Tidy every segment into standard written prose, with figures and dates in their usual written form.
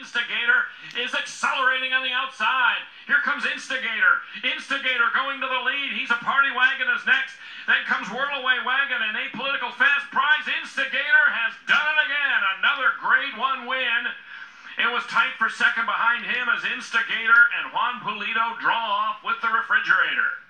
Instygator is accelerating on the outside. Here comes Instygator. Instygator going to the lead. He's a Party Wagon is next. Then comes Whirlaway Wagon and Apolitical Fast Prize. Instygator has done it again. Another Grade 1 win. It was tight for second behind him as Instygator and Juan Pulido draw off with the Refrigerator.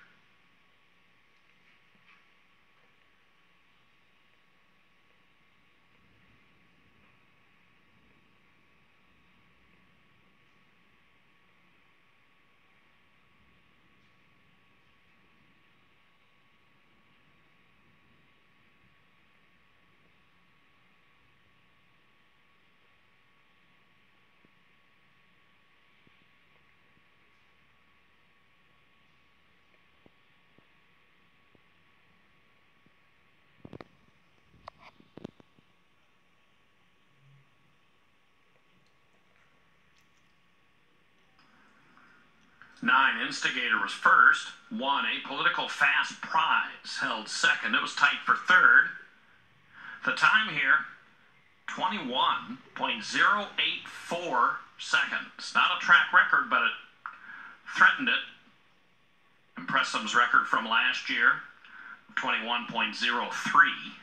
Nine, Instygator was first. 1, Apolitical Fast Prize held second. It was tight for third. The time here, 21.084 seconds. Not a track record, but it threatened it. Impressum's record from last year, 21.03.